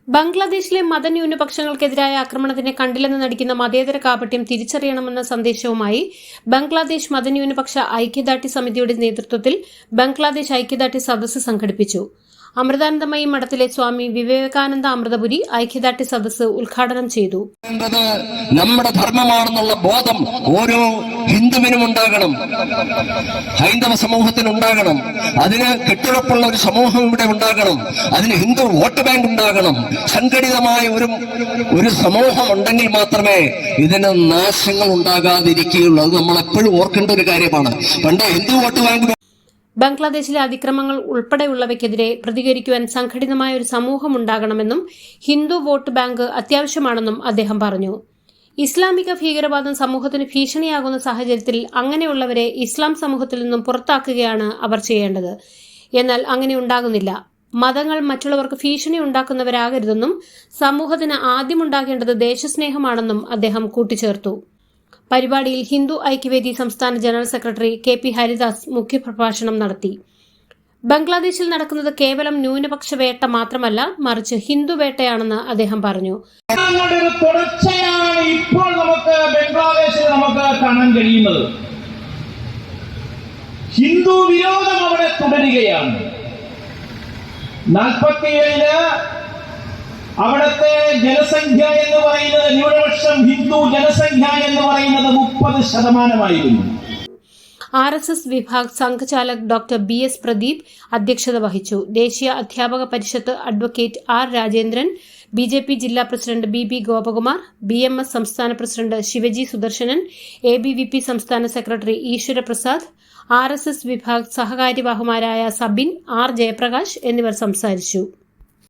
ബംഗ്ലാദേശിലെ മതന്യൂനപക്ഷങ്ങൾക്കെതിരായ ആക്രമണത്തിനെ കണ്ടില്ലെന്ന് നടിക്കുന്ന മതേതര കാപട്യം തിരിച്ചറിയണമെന്ന സന്ദേശവുമായി ബംഗ്ലാദേശ് മതന്യൂനപക്ഷ ഐക്യദാർഢ്യ സമിതിയുടെ നേതൃത്വത്തിൽ ബംഗ്ലാദേശ് ഐക്യദാർഢ്യ സദസ്സ് സംഘടിപ്പിച്ചു. അമൃതാനന്ദമയി മഠത്തിലെ സ്വാമി വിവേകാനന്ദ അമൃതപുരി ഐക്യദാർഢ്യ സദസ്സ് ഉദ്ഘാടനം ചെയ്തു. നമ്മുടെ ധർമ്മമാണെന്നുള്ള ബോധം ഓരോ ഹിന്ദുവിനും ഉണ്ടാകണം, ഹൈന്ദവ സമൂഹത്തിനുണ്ടാകണം. അതിന് കെട്ടുറപ്പുള്ള ഒരു സമൂഹം ഇവിടെ ഉണ്ടാകണം. അതിന് ഹിന്ദു വോട്ട് ബാങ്ക് ഉണ്ടാകണം. സംഘടിതമായ ഒരു സമൂഹം ഉണ്ടെങ്കിൽ മാത്രമേ ഇതിന് നാശങ്ങൾ ഉണ്ടാകാതിരിക്കുകയുള്ളൂ. അത് നമ്മൾ എപ്പോഴും ഓർക്കേണ്ട ഒരു കാര്യമാണ്. പണ്ട് ഹിന്ദു വോട്ട് ബാങ്ക് ബംഗ്ലാദേശിലെ അതിക്രമങ്ങൾ ഉൾപ്പെടെയുള്ളവയ്ക്കെതിരെ പ്രതികരിക്കുവാൻ സംഘടിതമായ ഒരു സമൂഹം ഉണ്ടാകണമെന്നും ഹിന്ദു വോട്ട് ബാങ്ക് അത്യാവശ്യമാണെന്നും അദ്ദേഹം പറഞ്ഞു. ഇസ്ലാമിക ഭീകരവാദം സമൂഹത്തിന് ഭീഷണിയാകുന്ന സാഹചര്യത്തിൽ അങ്ങനെയുള്ളവരെ ഇസ്ലാം സമൂഹത്തിൽ നിന്നും പുറത്താക്കുകയാണ് അവർ ചെയ്യേണ്ടത്. എന്നാൽ അങ്ങനെ ഉണ്ടാകുന്നില്ല. മതങ്ങൾ മറ്റുള്ളവർക്ക് ഭീഷണി ഉണ്ടാക്കുന്നവരാകരുതെന്നും സമൂഹത്തിന് ആദ്യമുണ്ടാകേണ്ടത് ദേശസ്നേഹമാണെന്നും അദ്ദേഹം കൂട്ടിച്ചേർത്തു. പരിപാടിയിൽ ഹിന്ദു ഐക്യവേദി സംസ്ഥാന ജനറൽ സെക്രട്ടറി കെ.പി. ഹരിദാസ് മുഖ്യപ്രഭാഷണം നടത്തി. ബംഗ്ലാദേശിൽ നടക്കുന്നത് കേവലം ന്യൂനപക്ഷ വേട്ട മാത്രമല്ല, മറിച്ച് ഹിന്ദു വേട്ടയാണെന്ന് അദ്ദേഹം പറഞ്ഞു. തുടർച്ചയാണ് ഇപ്പോൾ നമുക്ക് ബംഗ്ലാദേശിൽ കാണാൻ കഴിയുന്നത്. ഹിന്ദു വിരോധം അവിടെ തുടരുകയാണ്. 47-ല് അവിടുത്തെ ജനസംഖ്യ എന്ന് പറയുന്നത്, ന്യൂനപക്ഷം ഹിന്ദു ജനസംഖ്യ എന്ന് പറയുന്നത് 30%. RSS വിഭാഗ് സംഘചാലക് ഡോക്ടർ BS പ്രദീപ് അധ്യക്ഷത വഹിച്ചു. ദേശീയ അധ്യാപക പരിഷത്ത് അഡ്വക്കേറ്റ് R രാജേന്ദ്രൻ, BJP ജില്ലാ പ്രസിഡന്റ് BB ഗോപകുമാർ, BMS സംസ്ഥാന പ്രസിഡന്റ് ശിവജി സുദർശനൻ, ABVP സംസ്ഥാന സെക്രട്ടറി ഈശ്വര പ്രസാദ്, RSS വിഭാഗ് സഹകാര്യവാഹുമാരായ സബിൻ, R ജയപ്രകാശ് എന്നിവർ സംസാരിച്ചു.